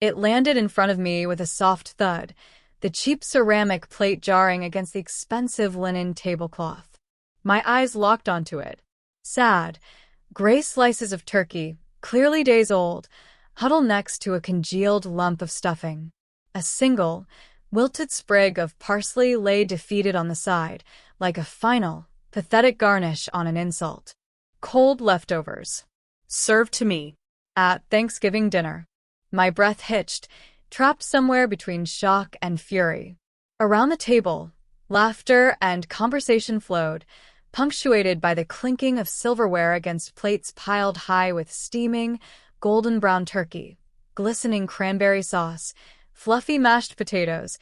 It landed in front of me with a soft thud, the cheap ceramic plate jarring against the expensive linen tablecloth. My eyes locked onto it. Sad, gray slices of turkey, clearly days old, huddled next to a congealed lump of stuffing. A single, wilted sprig of parsley lay defeated on the side, like a final, pathetic garnish on an insult. Cold leftovers. Served to me. At Thanksgiving dinner. My breath hitched, trapped somewhere between shock and fury. Around the table, laughter and conversation flowed, punctuated by the clinking of silverware against plates piled high with steaming, golden brown turkey, glistening cranberry sauce, fluffy mashed potatoes,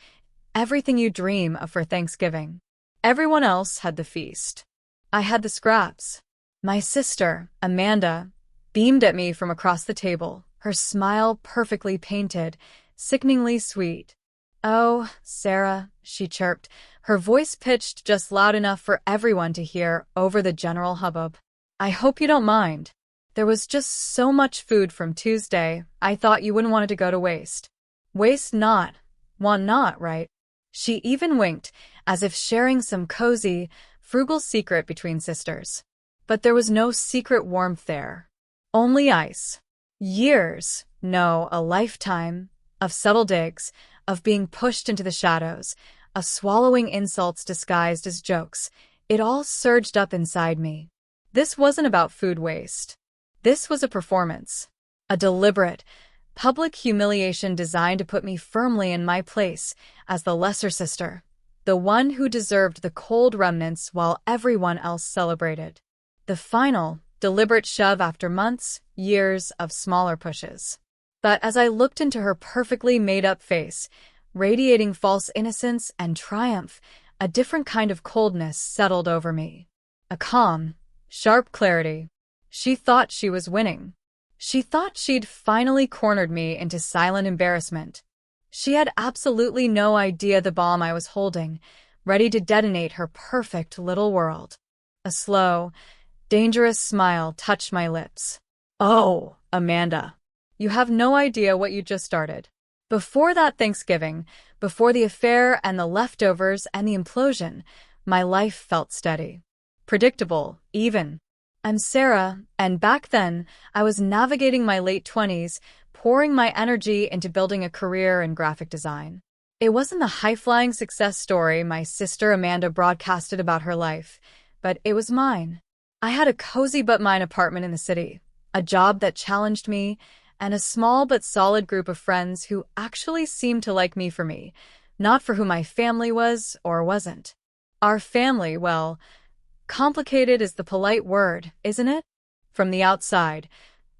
everything you dream of for Thanksgiving. Everyone else had the feast. I had the scraps. My sister, Amanda, beamed at me from across the table, her smile perfectly painted, sickeningly sweet. "Oh, Sarah," she chirped, her voice pitched just loud enough for everyone to hear over the general hubbub. "I hope you don't mind. There was just so much food from Tuesday, I thought you wouldn't want it to go to waste." "Waste not. Want not, right?" She even winked, as if sharing some cozy, frugal secret between sisters. But there was no secret warmth there. Only ice. Years, no, a lifetime, of subtle digs, of being pushed into the shadows, of swallowing insults disguised as jokes. It all surged up inside me. This wasn't about food waste. This was a performance. A deliberate, public humiliation designed to put me firmly in my place as the lesser sister, the one who deserved the cold remnants while everyone else celebrated. The final, deliberate shove after months, years of smaller pushes. But as I looked into her perfectly made-up face, radiating false innocence and triumph, a different kind of coldness settled over me. A calm, sharp clarity. She thought she was winning. She thought she'd finally cornered me into silent embarrassment. She had absolutely no idea the bomb I was holding, ready to detonate her perfect little world. A slow, dangerous smile touched my lips. "Oh, Amanda, you have no idea what you just started." Before that Thanksgiving, before the affair and the leftovers and the implosion, my life felt steady. Predictable, even. I'm Sarah, and back then, I was navigating my late 20s, pouring my energy into building a career in graphic design. It wasn't the high-flying success story my sister Amanda broadcasted about her life, but it was mine. I had a cozy but mine apartment in the city, a job that challenged me, and a small but solid group of friends who actually seemed to like me for me, not for who my family was or wasn't. Our family, well, complicated is the polite word, isn't it? From the outside,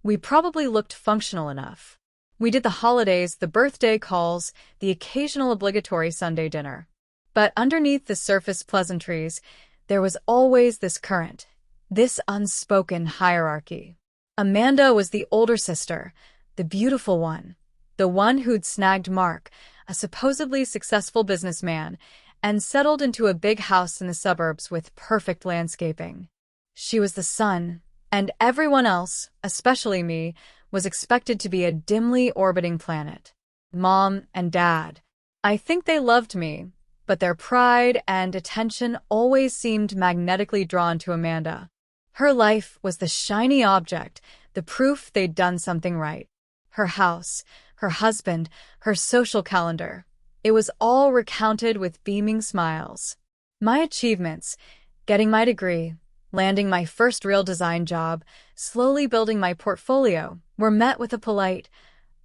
we probably looked functional enough. We did the holidays, the birthday calls, the occasional obligatory Sunday dinner. But underneath the surface pleasantries, there was always this current, this unspoken hierarchy. Amanda was the older sister, the beautiful one, the one who'd snagged Mark, a supposedly successful businessman, and settled into a big house in the suburbs with perfect landscaping. She was the sun, and everyone else, especially me, was expected to be a dimly orbiting planet. Mom and Dad. I think they loved me, but their pride and attention always seemed magnetically drawn to Amanda. Her life was the shiny object, the proof they'd done something right. Her house, her husband, her social calendar. It was all recounted with beaming smiles. My achievements, getting my degree, landing my first real design job, slowly building my portfolio, were met with a polite,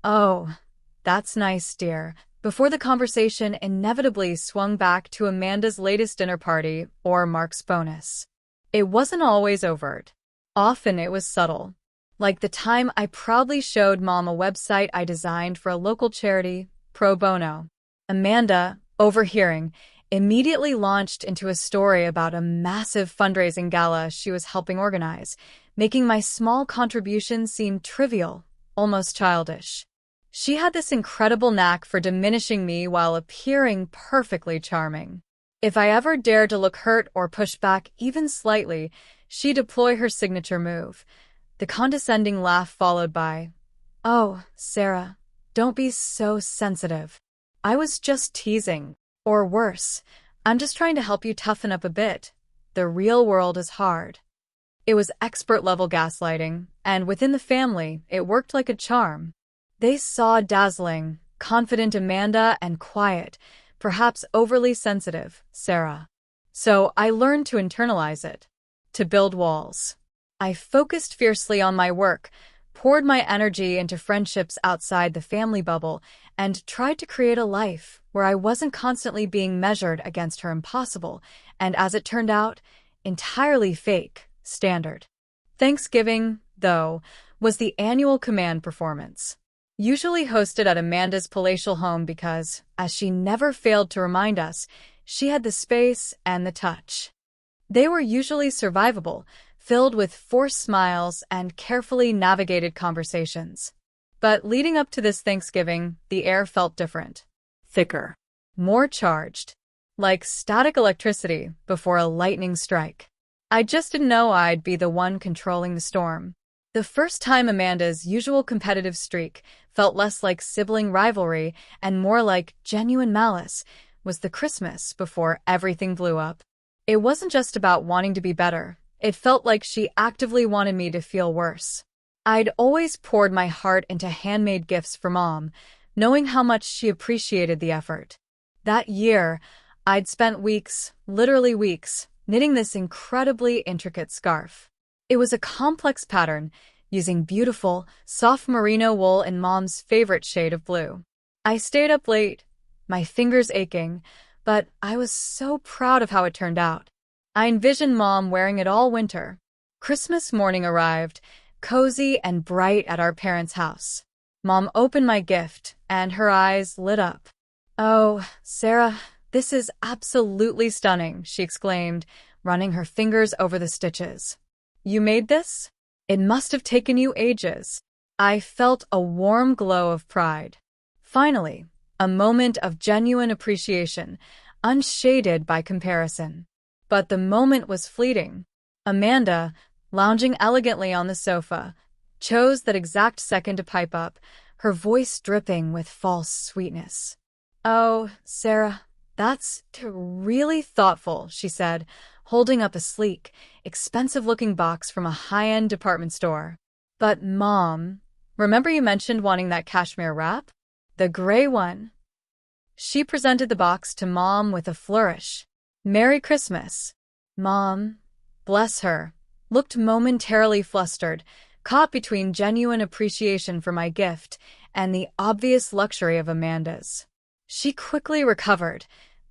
"Oh, that's nice, dear," before the conversation inevitably swung back to Amanda's latest dinner party or Mark's bonus. It wasn't always overt. Often it was subtle. Like the time I proudly showed Mom a website I designed for a local charity, pro bono. Amanda, overhearing, immediately launched into a story about a massive fundraising gala she was helping organize, making my small contribution seem trivial, almost childish. She had this incredible knack for diminishing me while appearing perfectly charming. If I ever dared to look hurt or push back even slightly, she'd deploy her signature move, the condescending laugh followed by, "Oh, Sarah, Don't be so sensitive. I was just teasing. Or worse, I'm just trying to help you toughen up a bit. The real world is hard. It was expert-level gaslighting, and within the family, it worked like a charm. They saw dazzling, confident Amanda and quiet, perhaps overly sensitive, Sarah. So I learned to internalize it, to build walls. I focused fiercely on my work, poured my energy into friendships outside the family bubble, and tried to create a life where I wasn't constantly being measured against her impossible, and as it turned out, entirely fake, standard. Thanksgiving, though, was the annual command performance. Usually hosted at Amanda's palatial home because, as she never failed to remind us, she had the space and the touch. They were usually survivable, filled with forced smiles and carefully navigated conversations. But leading up to this Thanksgiving, the air felt different. Thicker. More charged. Like static electricity before a lightning strike. I just didn't know I'd be the one controlling the storm. The first time Amanda's usual competitive streak felt less like sibling rivalry and more like genuine malice was the Christmas before everything blew up. It wasn't just about wanting to be better. It felt like she actively wanted me to feel worse. I'd always poured my heart into handmade gifts for Mom, knowing how much she appreciated the effort. That year, I'd spent weeks, literally weeks, knitting this incredibly intricate scarf. It was a complex pattern, using beautiful, soft merino wool in Mom's favorite shade of blue. I stayed up late, my fingers aching, but I was so proud of how it turned out. I envisioned Mom wearing it all winter. Christmas morning arrived, cozy and bright at our parents' house. Mom opened my gift, and her eyes lit up. "Oh, Sarah, this is absolutely stunning," she exclaimed, running her fingers over the stitches. "You made this? It must have taken you ages." I felt a warm glow of pride. Finally, a moment of genuine appreciation, unshaded by comparison. But the moment was fleeting. Amanda, lounging elegantly on the sofa, chose that exact second to pipe up, her voice dripping with false sweetness. "Oh, Sarah, that's really thoughtful," she said, holding up a sleek, expensive-looking box from a high-end department store. "But, Mom, remember you mentioned wanting that cashmere wrap? The gray one." She presented the box to Mom with a flourish. "Merry Christmas." Mom, bless her, looked momentarily flustered, caught between genuine appreciation for my gift and the obvious luxury of Amanda's. She quickly recovered,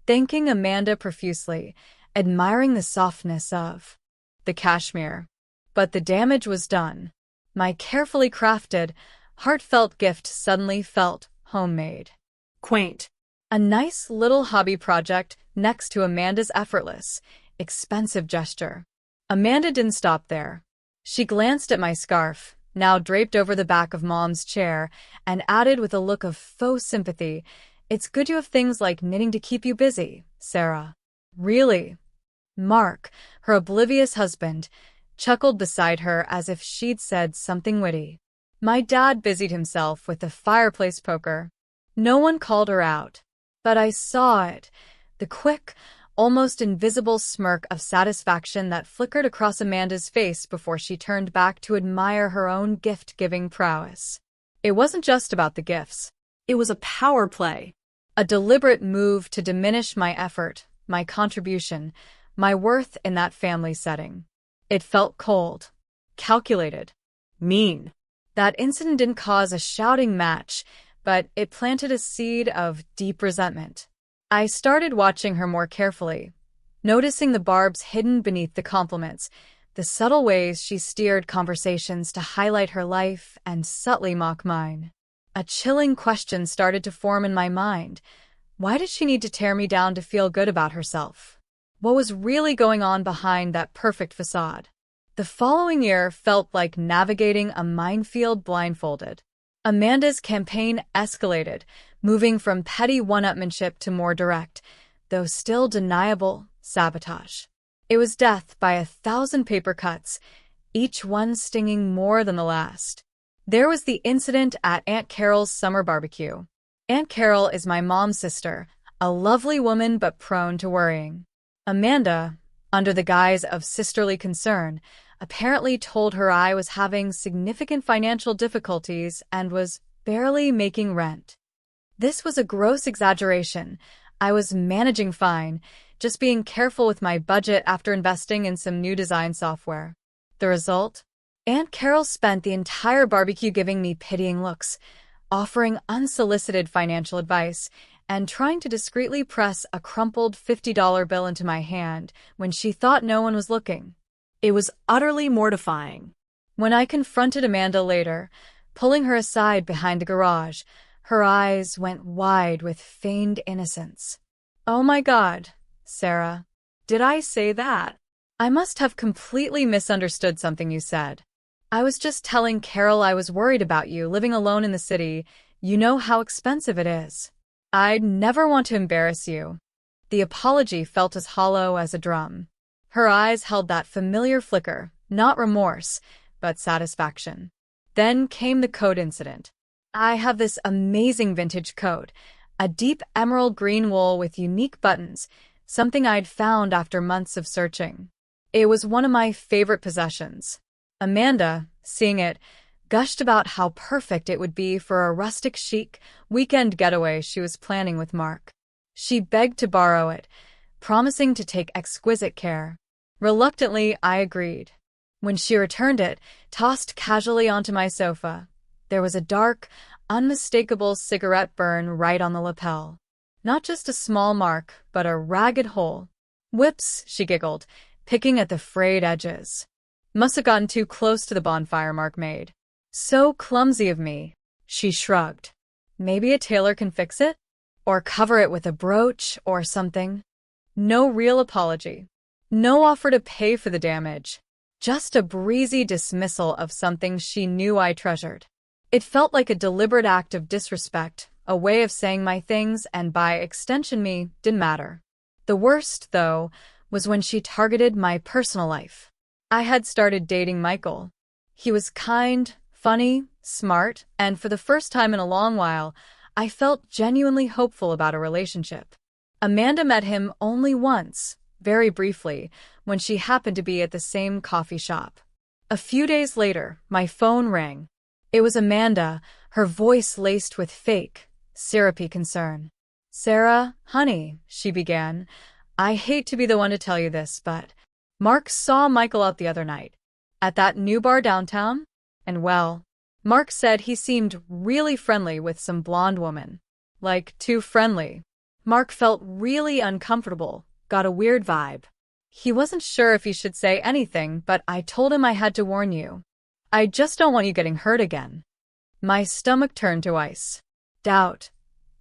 thanking Amanda profusely, admiring the softness of the cashmere. But the damage was done. My carefully crafted, heartfelt gift suddenly felt homemade. Quaint. A nice little hobby project next to Amanda's effortless, expensive gesture. Amanda didn't stop there. She glanced at my scarf, now draped over the back of Mom's chair, and added with a look of faux sympathy, "It's good you have things like knitting to keep you busy, Sarah." "Really?" Mark, her oblivious husband, chuckled beside her as if she'd said something witty. My dad busied himself with the fireplace poker. No one called her out. But I saw it, the quick, almost invisible smirk of satisfaction that flickered across Amanda's face before she turned back to admire her own gift-giving prowess. It wasn't just about the gifts. It was a power play. A deliberate move to diminish my effort, my contribution, my worth in that family setting. It felt cold, calculated, mean. That incident didn't cause a shouting match, but it planted a seed of deep resentment. I started watching her more carefully, noticing the barbs hidden beneath the compliments, the subtle ways she steered conversations to highlight her life and subtly mock mine. A chilling question started to form in my mind. Why did she need to tear me down to feel good about herself? What was really going on behind that perfect facade? The following year felt like navigating a minefield blindfolded. Amanda's campaign escalated, moving from petty one-upmanship to more direct, though still deniable, sabotage. It was death by 1,000 paper cuts, each one stinging more than the last. There was the incident at Aunt Carol's summer barbecue. Aunt Carol is my mom's sister, a lovely woman but prone to worrying. Amanda, under the guise of sisterly concern, apparently told her I was having significant financial difficulties and was barely making rent. This was a gross exaggeration. I was managing fine, just being careful with my budget after investing in some new design software. The result? Aunt Carol spent the entire barbecue giving me pitying looks, offering unsolicited financial advice, and trying to discreetly press a crumpled $50 bill into my hand when she thought no one was looking. It was utterly mortifying. When I confronted Amanda later, pulling her aside behind the garage, her eyes went wide with feigned innocence. "Oh my God, Sarah. Did I say that? I must have completely misunderstood something you said. I was just telling Carol I was worried about you living alone in the city. You know how expensive it is. I'd never want to embarrass you." The apology felt as hollow as a drum. Her eyes held that familiar flicker, not remorse, but satisfaction. Then came the coat incident. I have this amazing vintage coat, a deep emerald green wool with unique buttons, something I'd found after months of searching. It was one of my favorite possessions. Amanda, seeing it, gushed about how perfect it would be for a rustic chic weekend getaway she was planning with Mark. She begged to borrow it, promising to take exquisite care. Reluctantly, I agreed. When she returned it, tossed casually onto my sofa, there was a dark, unmistakable cigarette burn right on the lapel. Not just a small mark, but a ragged hole. "Whips," she giggled, picking at the frayed edges. "Must have gotten too close to the bonfire Mark made. So clumsy of me." She shrugged. "Maybe a tailor can fix it? Or cover it with a brooch or something?" No real apology. No offer to pay for the damage. Just a breezy dismissal of something she knew I treasured. It felt like a deliberate act of disrespect, a way of saying my things and by extension me didn't matter. The worst, though, was when she targeted my personal life. I had started dating Michael. He was kind, funny, smart, and for the first time in a long while, I felt genuinely hopeful about a relationship. Amanda met him only once, very briefly, when she happened to be at the same coffee shop. A few days later, my phone rang. It was Amanda, her voice laced with fake, syrupy concern. "Sarah, honey," she began, "I hate to be the one to tell you this, but Mark saw Michael out the other night, at that new bar downtown, and well, Mark said he seemed really friendly with some blonde woman. Like, too friendly. Mark felt really uncomfortable, got a weird vibe. He wasn't sure if he should say anything, but I told him I had to warn you. I just don't want you getting hurt again." My stomach turned to ice. Doubt,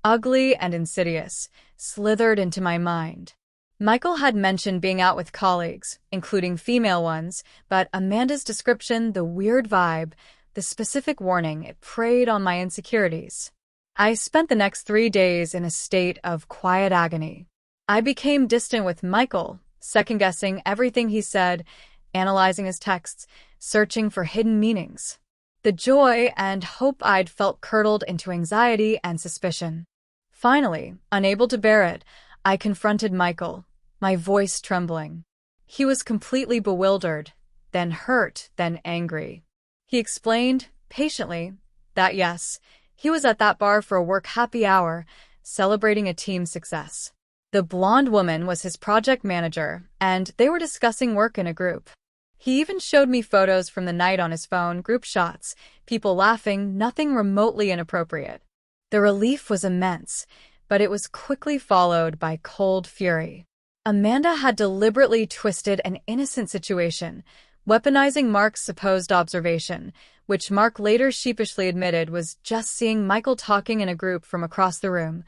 ugly and insidious, slithered into my mind. Michael had mentioned being out with colleagues, including female ones, but Amanda's description, the weird vibe, the specific warning, it preyed on my insecurities. I spent the next 3 days in a state of quiet agony. I became distant with Michael, second-guessing everything he said, analyzing his texts, searching for hidden meanings. The joy and hope I'd felt curdled into anxiety and suspicion. Finally, unable to bear it, I confronted Michael, my voice trembling. He was completely bewildered, then hurt, then angry. He explained, patiently, that yes, he was at that bar for a work happy hour, celebrating a team success. The blonde woman was his project manager, and they were discussing work in a group. He even showed me photos from the night on his phone, group shots, people laughing, nothing remotely inappropriate. The relief was immense, but it was quickly followed by cold fury. Amanda had deliberately twisted an innocent situation, weaponizing Mark's supposed observation, which Mark later sheepishly admitted was just seeing Michael talking in a group from across the room,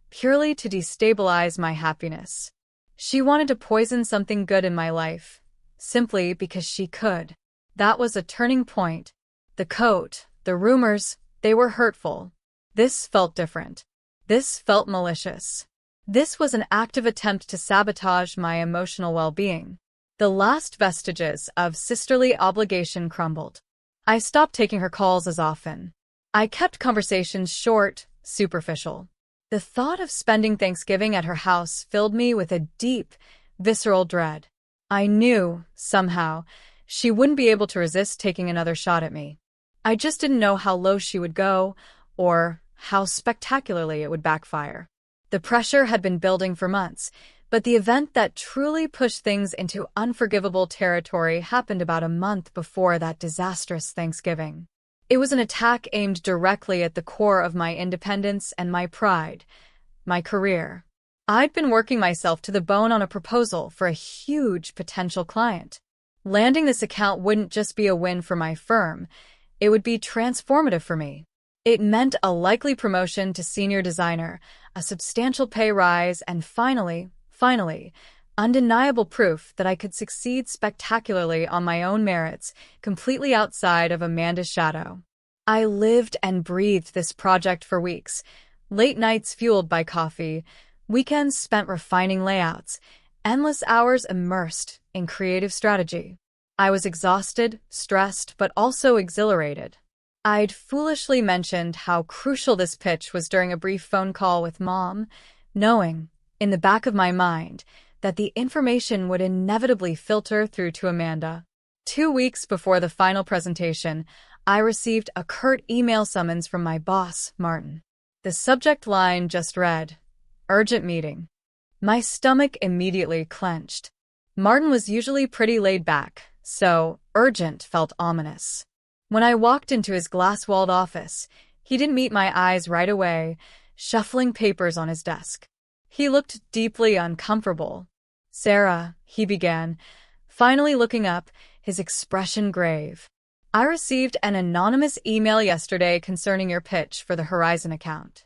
purely to destabilize my happiness. She wanted to poison something good in my life, simply because she could. That was a turning point. The coat, the rumors, they were hurtful. This felt different. This felt malicious. This was an active attempt to sabotage my emotional well-being. The last vestiges of sisterly obligation crumbled. I stopped taking her calls as often. I kept conversations short, superficial. The thought of spending Thanksgiving at her house filled me with a deep, visceral dread. I knew, somehow, she wouldn't be able to resist taking another shot at me. I just didn't know how low she would go, or how spectacularly it would backfire. The pressure had been building for months, but the event that truly pushed things into unforgivable territory happened about a month before that disastrous Thanksgiving. It was an attack aimed directly at the core of my independence and my pride, my career. I'd been working myself to the bone on a proposal for a huge potential client. Landing this account wouldn't just be a win for my firm, it would be transformative for me. It meant a likely promotion to senior designer, a substantial pay rise, and finally, undeniable proof that I could succeed spectacularly on my own merits, completely outside of Amanda's shadow. I lived and breathed this project for weeks, late nights fueled by coffee, weekends spent refining layouts, endless hours immersed in creative strategy. I was exhausted, stressed, but also exhilarated. I'd foolishly mentioned how crucial this pitch was during a brief phone call with Mom, knowing, in the back of my mind, that the information would inevitably filter through to Amanda. 2 weeks before the final presentation, I received a curt email summons from my boss, Martin. The subject line just read, "Urgent meeting." My stomach immediately clenched. Martin was usually pretty laid back, so urgent felt ominous. When I walked into his glass-walled office, he didn't meet my eyes right away, shuffling papers on his desk. He looked deeply uncomfortable. "Sarah," he began, finally looking up, his expression grave. "I received an anonymous email yesterday concerning your pitch for the Horizon account."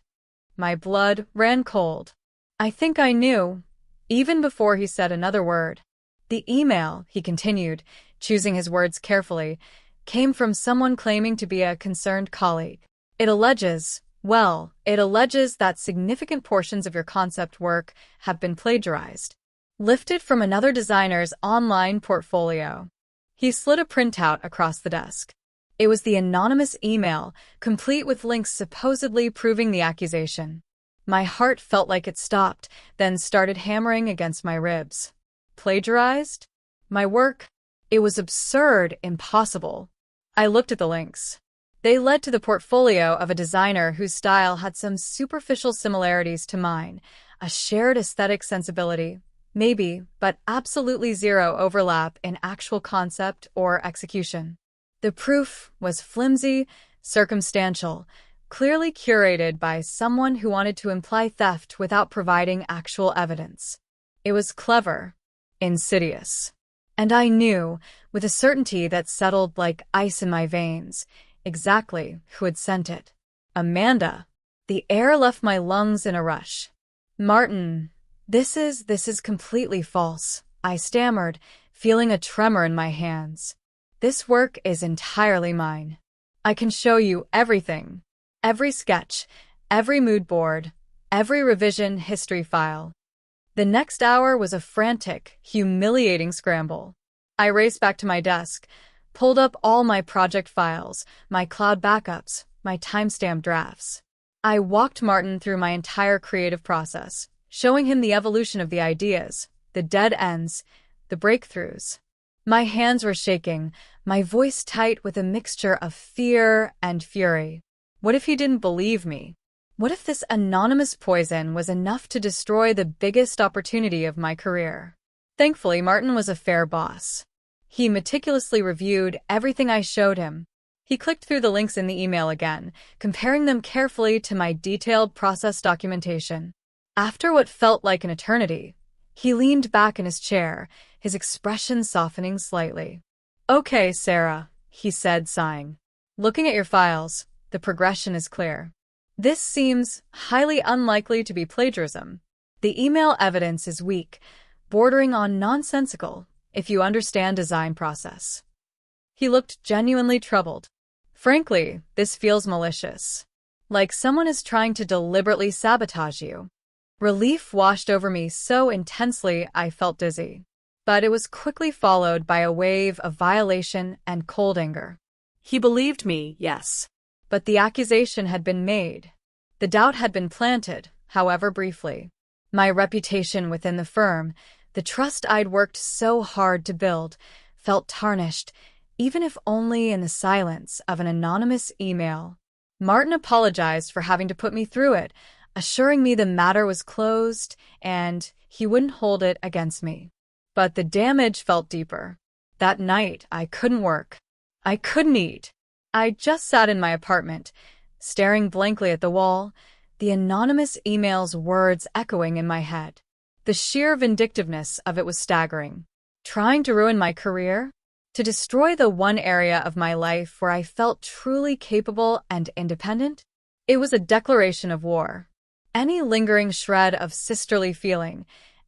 My blood ran cold. I think I knew, even before he said another word. The email, he continued, choosing his words carefully, came from someone claiming to be a concerned colleague. It alleges that significant portions of your concept work have been plagiarized, lifted from another designer's online portfolio. He slid a printout across the desk. It was the anonymous email, complete with links supposedly proving the accusation. My heart felt like it stopped, then started hammering against my ribs. Plagiarized? My work? It was absurd, impossible. I looked at the links. They led to the portfolio of a designer whose style had some superficial similarities to mine, a shared aesthetic sensibility, maybe, but absolutely zero overlap in actual concept or execution. The proof was flimsy, circumstantial, clearly curated by someone who wanted to imply theft without providing actual evidence. It was clever, insidious. And I knew, with a certainty that settled like ice in my veins, exactly who had sent it. Amanda. The air left my lungs in a rush. "Martin, this is completely false," I stammered, feeling a tremor in my hands. "This work is entirely mine. I can show you everything. Every sketch, every mood board, every revision history file." The next hour was a frantic, humiliating scramble. I raced back to my desk, pulled up all my project files, my cloud backups, my timestamp drafts. I walked Martin through my entire creative process, showing him the evolution of the ideas, the dead ends, the breakthroughs. My hands were shaking, my voice tight with a mixture of fear and fury. What if he didn't believe me? What if this anonymous poison was enough to destroy the biggest opportunity of my career? Thankfully, Martin was a fair boss. He meticulously reviewed everything I showed him. He clicked through the links in the email again, comparing them carefully to my detailed process documentation. After what felt like an eternity, he leaned back in his chair, his expression softening slightly. "Okay, Sarah," he said, sighing. "Looking at your files, the progression is clear. This seems highly unlikely to be plagiarism. The email evidence is weak, bordering on nonsensical, if you understand design process." He looked genuinely troubled. "Frankly, this feels malicious. Like someone is trying to deliberately sabotage you." Relief washed over me so intensely I felt dizzy. But it was quickly followed by a wave of violation and cold anger. He believed me, yes. But the accusation had been made. The doubt had been planted, however briefly. My reputation within the firm, the trust I'd worked so hard to build, felt tarnished, even if only in the silence of an anonymous email. Martin apologized for having to put me through it, assuring me the matter was closed and he wouldn't hold it against me. But the damage felt deeper. That night, I couldn't work. I couldn't eat. I just sat in my apartment, staring blankly at the wall, the anonymous email's words echoing in my head. The sheer vindictiveness of it was staggering. Trying to ruin my career? To destroy the one area of my life where I felt truly capable and independent? It was a declaration of war. Any lingering shred of sisterly feeling,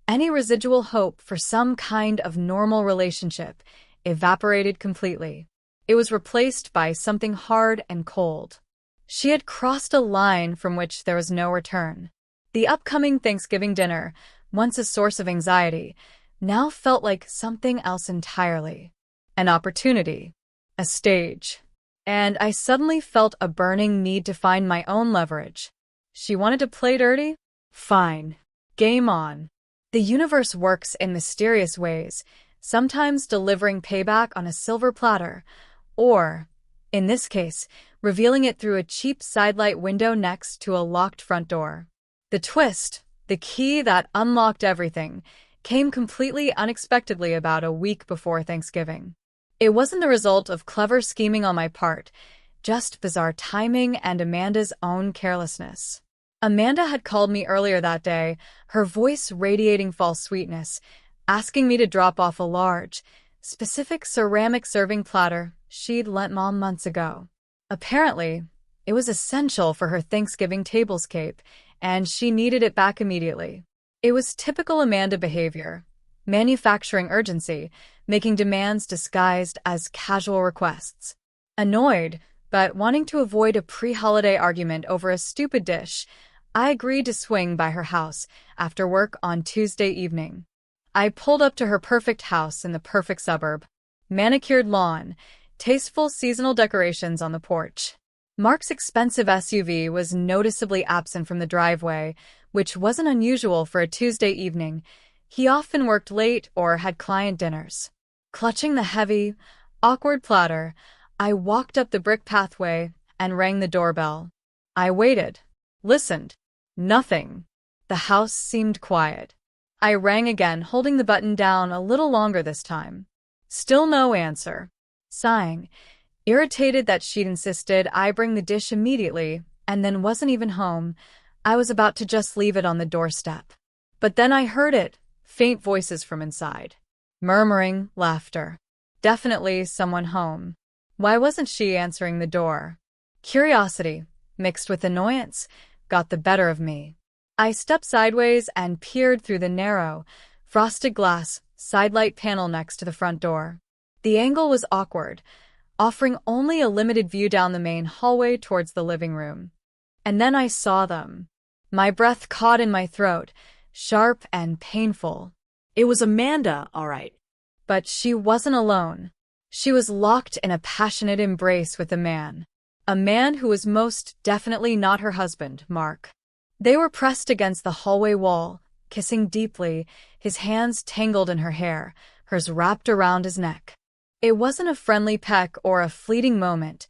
any residual hope for some kind of normal relationship, evaporated completely. It was replaced by something hard and cold. She had crossed a line from which there was no return. The upcoming Thanksgiving dinner, once a source of anxiety, now felt like something else entirely. An opportunity. A stage. And I suddenly felt a burning need to find my own leverage. She wanted to play dirty? Fine. Game on. The universe works in mysterious ways, sometimes delivering payback on a silver platter, or, in this case, revealing it through a cheap sidelight window next to a locked front door. The twist, the key that unlocked everything, came completely unexpectedly about a week before Thanksgiving. It wasn't the result of clever scheming on my part, just bizarre timing and Amanda's own carelessness. Amanda had called me earlier that day, her voice radiating false sweetness, asking me to drop off a large, specific ceramic serving platter she'd lent Mom months ago. Apparently, it was essential for her Thanksgiving tablescape, and she needed it back immediately. It was typical Amanda behavior, manufacturing urgency, making demands disguised as casual requests. Annoyed, but wanting to avoid a pre-holiday argument over a stupid dish, I agreed to swing by her house after work on Tuesday evening. I pulled up to her perfect house in the perfect suburb. Manicured lawn, tasteful seasonal decorations on the porch. Mark's expensive SUV was noticeably absent from the driveway, which wasn't unusual for a Tuesday evening. He often worked late or had client dinners. Clutching the heavy, awkward platter, I walked up the brick pathway and rang the doorbell. I waited, listened. Nothing. The house seemed quiet. I rang again, holding the button down a little longer this time. Still no answer. Sighing, irritated that she'd insisted I bring the dish immediately and then wasn't even home, I was about to just leave it on the doorstep. But then I heard it, faint voices from inside. Murmuring, laughter. Definitely someone home. Why wasn't she answering the door? Curiosity, mixed with annoyance, got the better of me. I stepped sideways and peered through the narrow, frosted glass, sidelight panel next to the front door. The angle was awkward, offering only a limited view down the main hallway towards the living room. And then I saw them. My breath caught in my throat, sharp and painful. It was Amanda, all right. But she wasn't alone. She was locked in a passionate embrace with a man who was most definitely not her husband, Mark. They were pressed against the hallway wall, kissing deeply, his hands tangled in her hair, hers wrapped around his neck. It wasn't a friendly peck or a fleeting moment.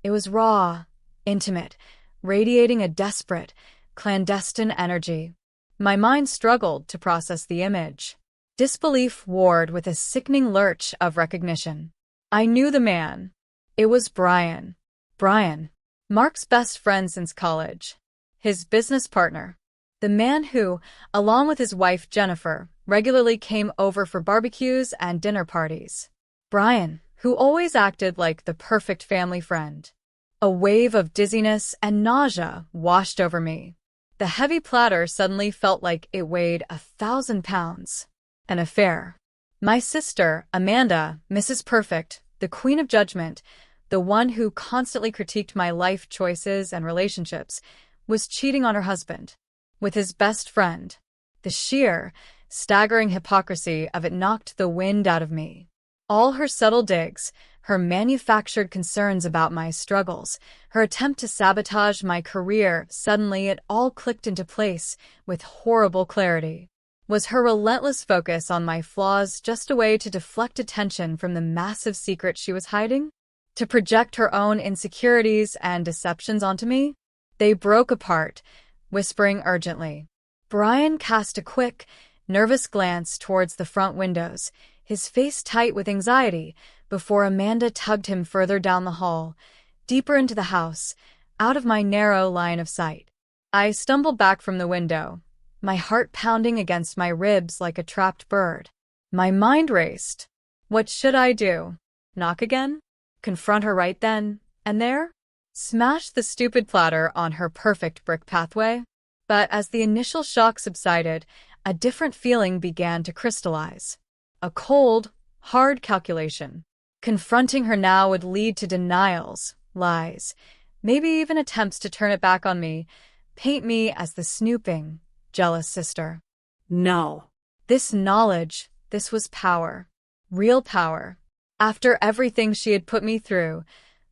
It was raw, intimate, radiating a desperate, clandestine energy. My mind struggled to process the image. Disbelief warred with a sickening lurch of recognition. I knew the man. It was Brian. Brian, Mark's best friend since college. His business partner. The man who, along with his wife Jennifer, regularly came over for barbecues and dinner parties. Brian, who always acted like the perfect family friend. A wave of dizziness and nausea washed over me. The heavy platter suddenly felt like it weighed 1,000 pounds. An affair. My sister, Amanda, Mrs. Perfect, the queen of judgment, the one who constantly critiqued my life choices and relationships, was cheating on her husband. With his best friend. The sheer, staggering hypocrisy of it knocked the wind out of me. All her subtle digs, her manufactured concerns about my struggles, her attempt to sabotage my career, suddenly it all clicked into place with horrible clarity. Was her relentless focus on my flaws just a way to deflect attention from the massive secret she was hiding? To project her own insecurities and deceptions onto me? They broke apart, whispering urgently. Brian cast a quick, nervous glance towards the front windows, his face tight with anxiety, before Amanda tugged him further down the hall, deeper into the house, out of my narrow line of sight. I stumbled back from the window, my heart pounding against my ribs like a trapped bird. My mind raced. What should I do? Knock again? Confront her right then and there? Smash the stupid platter on her perfect brick pathway? But as the initial shock subsided, a different feeling began to crystallize. A cold, hard calculation. Confronting her now would lead to denials, lies, maybe even attempts to turn it back on me, paint me as the snooping, jealous sister. No. This knowledge, this was power. Real power. After everything she had put me through,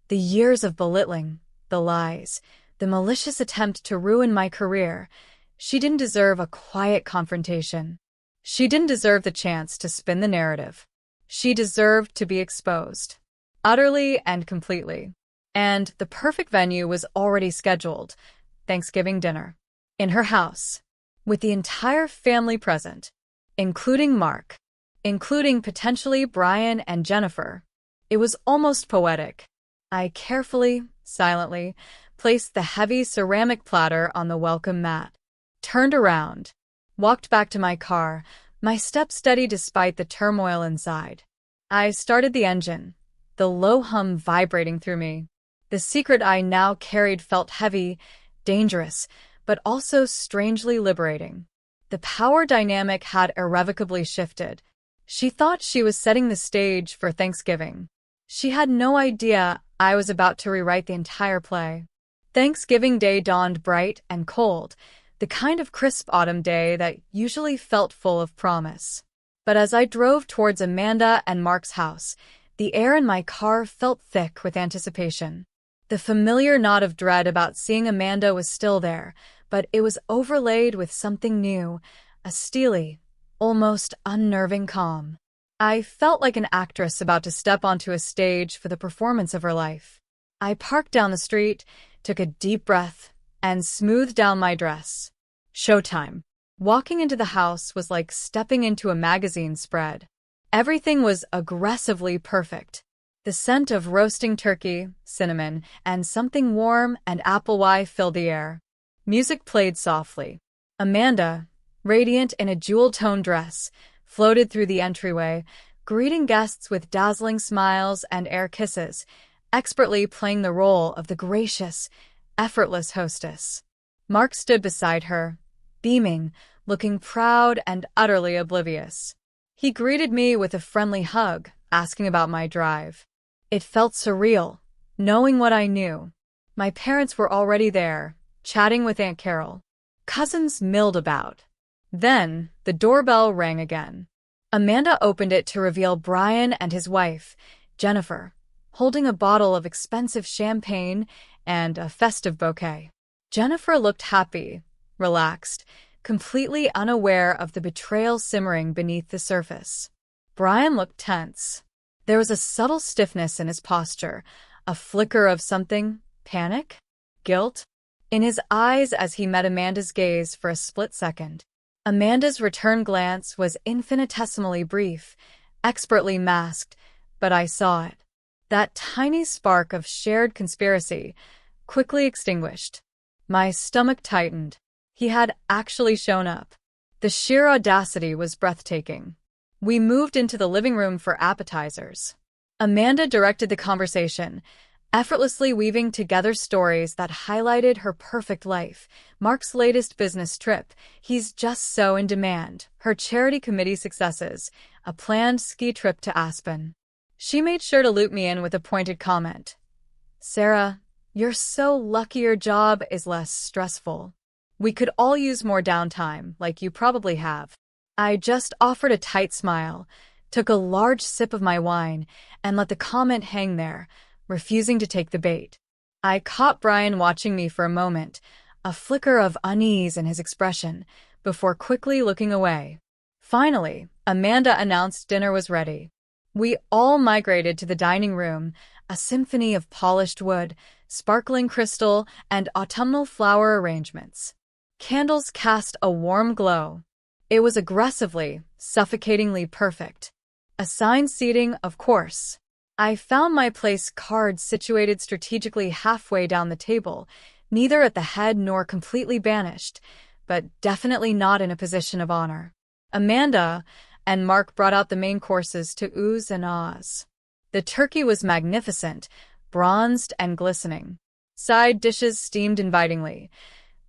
the years of belittling, the lies, the malicious attempt to ruin my career, she didn't deserve a quiet confrontation. She didn't deserve the chance to spin the narrative. She deserved to be exposed. Utterly and completely. And the perfect venue was already scheduled. Thanksgiving dinner. In her house. With the entire family present. Including Mark. Including potentially Brian and Jennifer. It was almost poetic. I carefully, silently, placed the heavy ceramic platter on the welcome mat. Turned around. Walked back to my car, my steps steady despite the turmoil inside. I started the engine, the low hum vibrating through me. The secret I now carried felt heavy, dangerous, but also strangely liberating. The power dynamic had irrevocably shifted. She thought she was setting the stage for Thanksgiving. She had no idea I was about to rewrite the entire play. Thanksgiving Day dawned bright and cold, the kind of crisp autumn day that usually felt full of promise. But as I drove towards Amanda and Mark's house, the air in my car felt thick with anticipation. The familiar knot of dread about seeing Amanda was still there, but it was overlaid with something new, a steely, almost unnerving calm. I felt like an actress about to step onto a stage for the performance of her life. I parked down the street, took a deep breath, and smoothed down my dress. Showtime. Walking into the house was like stepping into a magazine spread. Everything was aggressively perfect. The scent of roasting turkey, cinnamon, and something warm and apple-pie filled the air. Music played softly. Amanda, radiant in a jewel-toned dress, floated through the entryway, greeting guests with dazzling smiles and air kisses, expertly playing the role of the gracious, effortless hostess. Mark stood beside her, beaming, looking proud and utterly oblivious. He greeted me with a friendly hug, asking about my drive. It felt surreal, knowing what I knew. My parents were already there, chatting with Aunt Carol. Cousins milled about. Then, the doorbell rang again. Amanda opened it to reveal Brian and his wife, Jennifer, holding a bottle of expensive champagne and a festive bouquet. Jennifer looked happy, relaxed, completely unaware of the betrayal simmering beneath the surface. Brian looked tense. There was a subtle stiffness in his posture, a flicker of something, panic? Guilt? In his eyes as he met Amanda's gaze for a split second. Amanda's return glance was infinitesimally brief, expertly masked, but I saw it. That tiny spark of shared conspiracy, quickly extinguished. My stomach tightened. He had actually shown up. The sheer audacity was breathtaking. We moved into the living room for appetizers. Amanda directed the conversation, effortlessly weaving together stories that highlighted her perfect life, Mark's latest business trip, he's just so in demand, her charity committee successes, a planned ski trip to Aspen. She made sure to loop me in with a pointed comment. "Sarah, you're so lucky your job is less stressful. We could all use more downtime, like you probably have." I just offered a tight smile, took a large sip of my wine, and let the comment hang there, refusing to take the bait. I caught Brian watching me for a moment, a flicker of unease in his expression, before quickly looking away. Finally, Amanda announced dinner was ready. We all migrated to the dining room, a symphony of polished wood, sparkling crystal, and autumnal flower arrangements. Candles cast a warm glow. It was aggressively, suffocatingly perfect. Assigned seating, of course. I found my place cards situated strategically halfway down the table, neither at the head nor completely banished, but definitely not in a position of honor. Amanda and Mark brought out the main courses to oohs and ahs. The turkey was magnificent, bronzed and glistening. Side dishes steamed invitingly.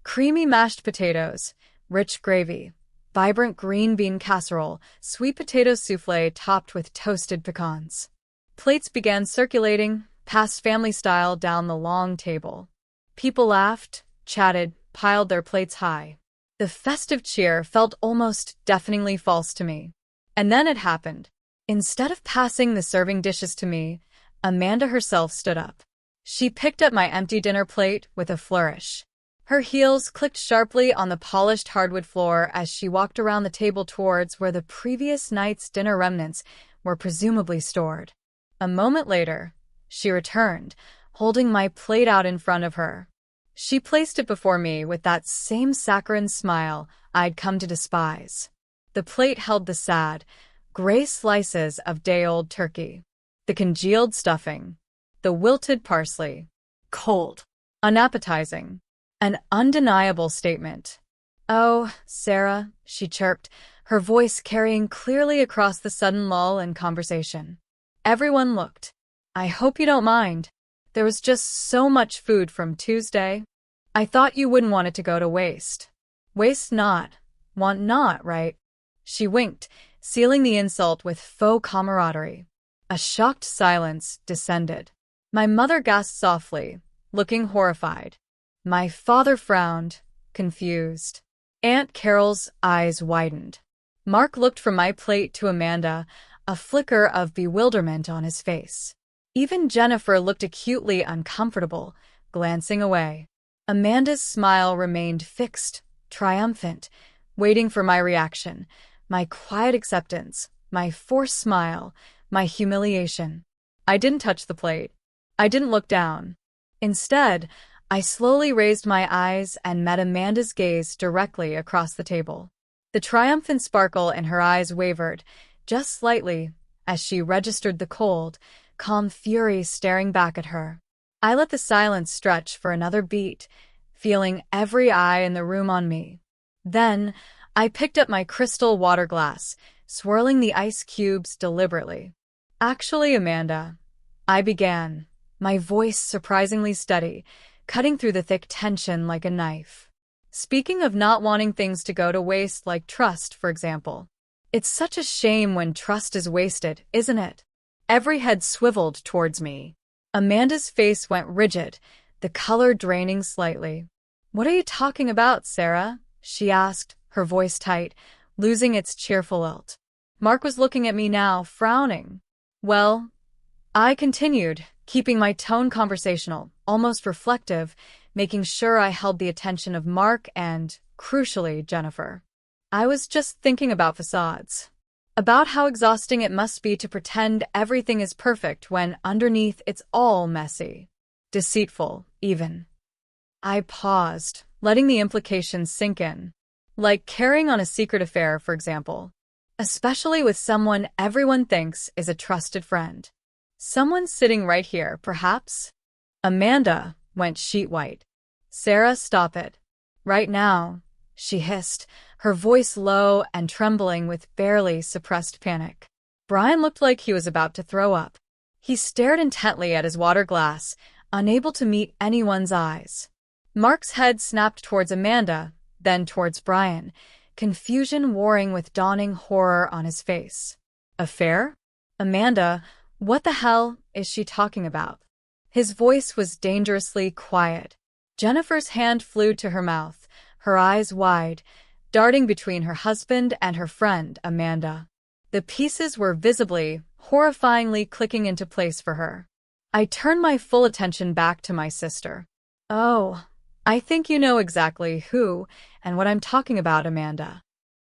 Creamy mashed potatoes, rich gravy, vibrant green bean casserole, sweet potato soufflé topped with toasted pecans. Plates began circulating, passed family style down the long table. People laughed, chatted, piled their plates high. The festive cheer felt almost deafeningly false to me. And then it happened. Instead of passing the serving dishes to me, Amanda herself stood up. She picked up my empty dinner plate with a flourish. Her heels clicked sharply on the polished hardwood floor as she walked around the table towards where the previous night's dinner remnants were presumably stored. A moment later, she returned, holding my plate out in front of her. She placed it before me with that same saccharine smile I'd come to despise. The plate held the sad, gray slices of day-old turkey, the congealed stuffing, the wilted parsley. Cold, unappetizing, an undeniable statement. "Oh, Sarah," she chirped, her voice carrying clearly across the sudden lull in conversation. Everyone looked. "I hope you don't mind. There was just so much food from Tuesday. I thought you wouldn't want it to go to waste." "Waste not, want not, right?" She winked, sealing the insult with faux camaraderie. A shocked silence descended. My mother gasped softly, looking horrified. My father frowned, confused. Aunt Carol's eyes widened. Mark looked from my plate to Amanda, a flicker of bewilderment on his face. Even Jennifer looked acutely uncomfortable, glancing away. Amanda's smile remained fixed, triumphant, waiting for my reaction, my quiet acceptance, my forced smile, my humiliation. I didn't touch the plate. I didn't look down. Instead, I slowly raised my eyes and met Amanda's gaze directly across the table. The triumphant sparkle in her eyes wavered, just slightly, as she registered the cold, calm fury staring back at her. I let the silence stretch for another beat, feeling every eye in the room on me. Then, I picked up my crystal water glass, swirling the ice cubes deliberately. "Actually, Amanda," I began, my voice surprisingly steady, cutting through the thick tension like a knife. "Speaking of not wanting things to go to waste, like trust, for example. It's such a shame when trust is wasted, isn't it?" Every head swiveled towards me. Amanda's face went rigid, the color draining slightly. "What are you talking about, Sarah?" she asked, her voice tight, losing its cheerful lilt. Mark was looking at me now, frowning. "Well," I continued, keeping my tone conversational, almost reflective, making sure I held the attention of Mark and, crucially, Jennifer. "I was just thinking about facades. About how exhausting it must be to pretend everything is perfect when underneath it's all messy. Deceitful, even." I paused, letting the implications sink in. Like carrying on a secret affair, for example. Especially with someone everyone thinks is a trusted friend. Someone sitting right here, perhaps? Amanda went sheet white. "Sarah, stop it. Right now," she hissed, her voice low and trembling with barely suppressed panic. Brian looked like he was about to throw up. He stared intently at his water glass, unable to meet anyone's eyes. Mark's head snapped towards Amanda, then towards Brian, confusion warring with dawning horror on his face. "Affair? Amanda, what the hell is she talking about?" His voice was dangerously quiet. Jennifer's hand flew to her mouth, her eyes wide, darting between her husband and her friend, Amanda. The pieces were visibly, horrifyingly clicking into place for her. I turned my full attention back to my sister. "Oh, I think you know exactly who and what I'm talking about, Amanda."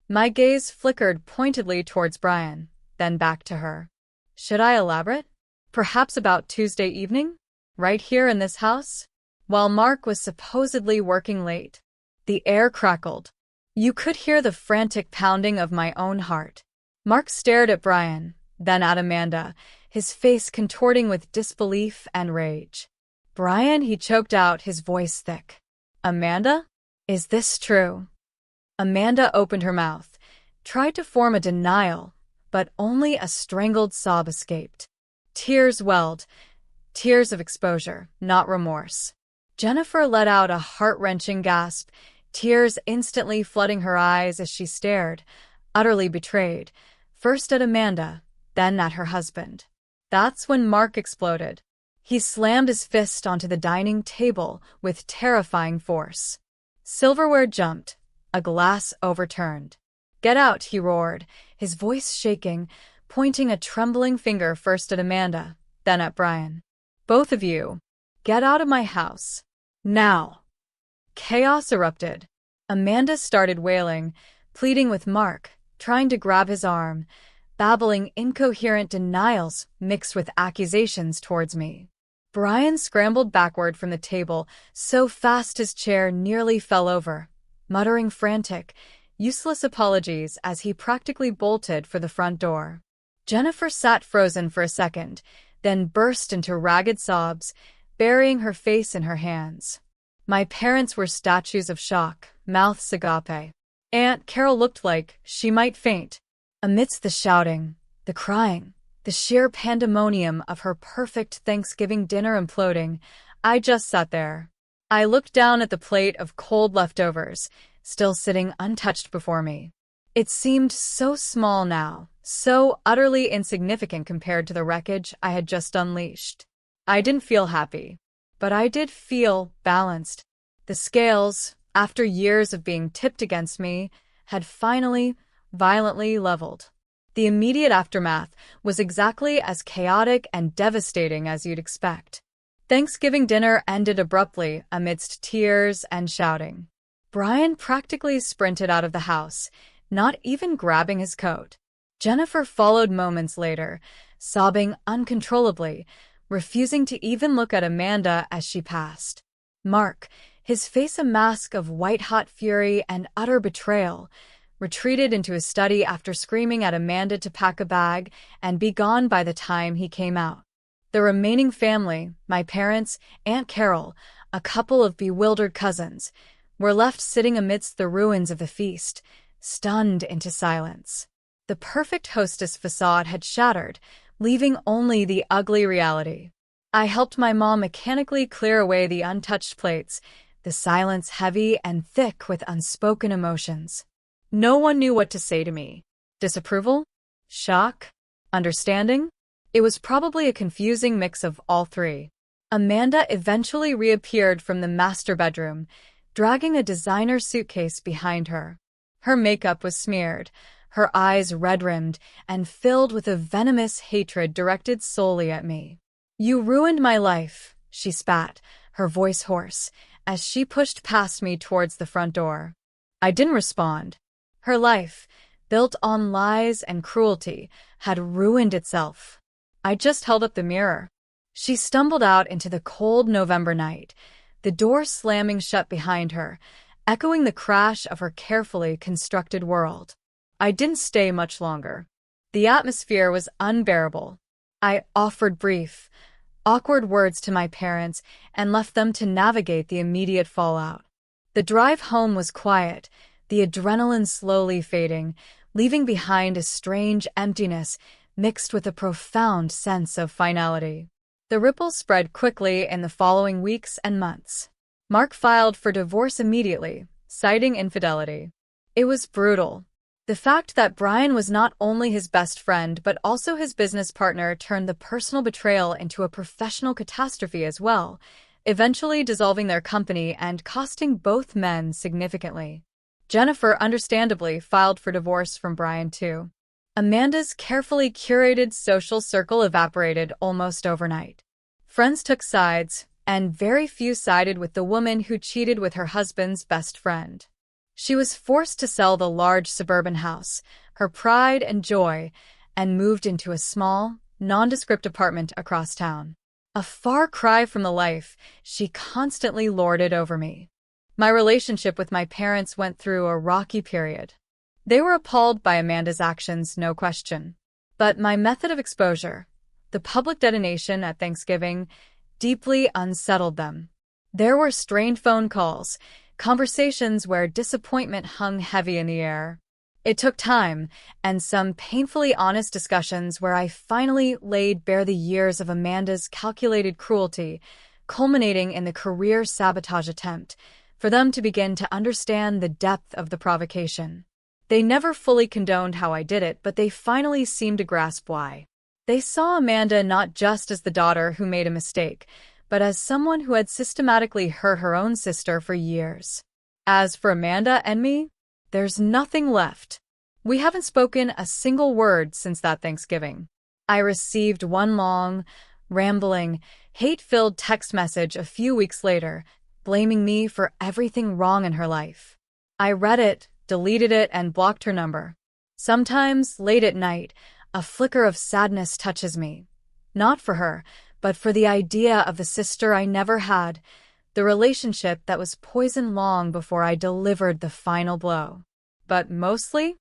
My gaze flickered pointedly towards Brian, then back to her. "Should I elaborate? Perhaps about Tuesday evening? Right here in this house?" While Mark was supposedly working late, the air crackled. You could hear the frantic pounding of my own heart. Mark stared at Brian, then at Amanda, his face contorting with disbelief and rage. "Brian," he choked out, his voice thick. "Amanda? Is this true?" Amanda opened her mouth, tried to form a denial, but only a strangled sob escaped. Tears welled, tears of exposure, not remorse. Jennifer let out a heart-wrenching gasp, tears instantly flooding her eyes as she stared, utterly betrayed, first at Amanda, then at her husband. That's when Mark exploded. He slammed his fist onto the dining table with terrifying force. Silverware jumped, a glass overturned. "Get out," he roared, his voice shaking, pointing a trembling finger first at Amanda, then at Brian. "Both of you, get out of my house. Now." Chaos erupted. Amanda started wailing, pleading with Mark, trying to grab his arm, babbling incoherent denials mixed with accusations towards me. Brian scrambled backward from the table so fast his chair nearly fell over, muttering frantic, useless apologies as he practically bolted for the front door. Jennifer sat frozen for a second, then burst into ragged sobs, burying her face in her hands. My parents were statues of shock, mouths agape. Aunt Carol looked like she might faint. Amidst the shouting, the crying, the sheer pandemonium of her perfect Thanksgiving dinner imploding, I just sat there. I looked down at the plate of cold leftovers, still sitting untouched before me. It seemed so small now, so utterly insignificant compared to the wreckage I had just unleashed. I didn't feel happy, but I did feel balanced. The scales, after years of being tipped against me, had finally, violently leveled. The immediate aftermath was exactly as chaotic and devastating as you'd expect. Thanksgiving dinner ended abruptly amidst tears and shouting. Brian practically sprinted out of the house, not even grabbing his coat. Jennifer followed moments later, sobbing uncontrollably, refusing to even look at Amanda as she passed. Mark, his face a mask of white-hot fury and utter betrayal, retreated into his study after screaming at Amanda to pack a bag and be gone by the time he came out. The remaining family, my parents, Aunt Carol, a couple of bewildered cousins, were left sitting amidst the ruins of the feast, stunned into silence. The perfect hostess facade had shattered, leaving only the ugly reality. I helped my mom mechanically clear away the untouched plates, the silence heavy and thick with unspoken emotions. No one knew what to say to me. Disapproval? Shock? Understanding? It was probably a confusing mix of all three. Amanda eventually reappeared from the master bedroom, dragging a designer suitcase behind her. Her makeup was smeared, her eyes red-rimmed and filled with a venomous hatred directed solely at me. "You ruined my life," she spat, her voice hoarse, as she pushed past me towards the front door. I didn't respond. Her life, built on lies and cruelty, had ruined itself. I just held up the mirror. She stumbled out into the cold November night, the door slamming shut behind her, echoing the crash of her carefully constructed world. I didn't stay much longer. The atmosphere was unbearable. I offered brief, awkward words to my parents and left them to navigate the immediate fallout. The drive home was quiet, the adrenaline slowly fading, leaving behind a strange emptiness mixed with a profound sense of finality. The ripples spread quickly in the following weeks and months. Mark filed for divorce immediately, citing infidelity. It was brutal. The fact that Brian was not only his best friend but also his business partner turned the personal betrayal into a professional catastrophe as well, eventually dissolving their company and costing both men significantly. Jennifer understandably filed for divorce from Brian too. Amanda's carefully curated social circle evaporated almost overnight. Friends took sides, and very few sided with the woman who cheated with her husband's best friend. She was forced to sell the large suburban house, her pride and joy, and moved into a small, nondescript apartment across town. A far cry from the life she constantly lorded over me. My relationship with my parents went through a rocky period. They were appalled by Amanda's actions, no question. But my method of exposure, the public detonation at Thanksgiving, deeply unsettled them. There were strained phone calls, conversations where disappointment hung heavy in the air. It took time, and some painfully honest discussions where I finally laid bare the years of Amanda's calculated cruelty, culminating in the career sabotage attempt, for them to begin to understand the depth of the provocation. They never fully condoned how I did it, but they finally seemed to grasp why. They saw Amanda not just as the daughter who made a mistake, but as someone who had systematically hurt her own sister for years. As for Amanda and me, there's nothing left. We haven't spoken a single word since that Thanksgiving. I received one long, rambling, hate-filled text message a few weeks later, blaming me for everything wrong in her life. I read it, deleted it, and blocked her number. Sometimes, late at night, a flicker of sadness touches me. Not for her, but for the idea of the sister I never had, the relationship that was poisoned long before I delivered the final blow. But mostly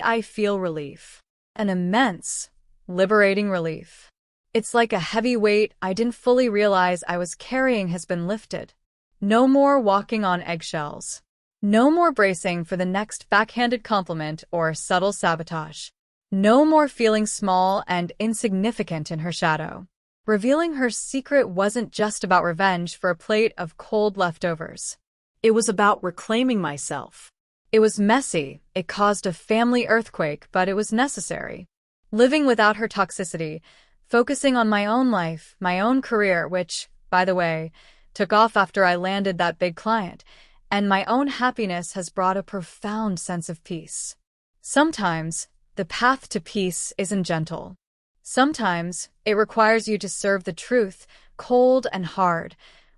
I feel relief. An immense, liberating relief. It's like a heavy weight I didn't fully realize I was carrying has been lifted. No more walking on eggshells. No more bracing for the next backhanded compliment or subtle sabotage. No more feeling small and insignificant in her shadow. Revealing her secret wasn't just about revenge for a plate of cold leftovers. It was about reclaiming myself. It was messy, it caused a family earthquake, but it was necessary. Living without her toxicity, focusing on my own life, my own career, which, by the way, took off after I landed that big client, and my own happiness has brought a profound sense of peace. Sometimes, the path to peace isn't gentle. Sometimes, it requires you to serve the truth, cold and hard,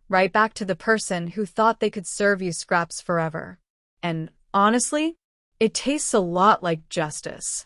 right back to the person who thought they could serve you scraps forever. And honestly, it tastes a lot like justice.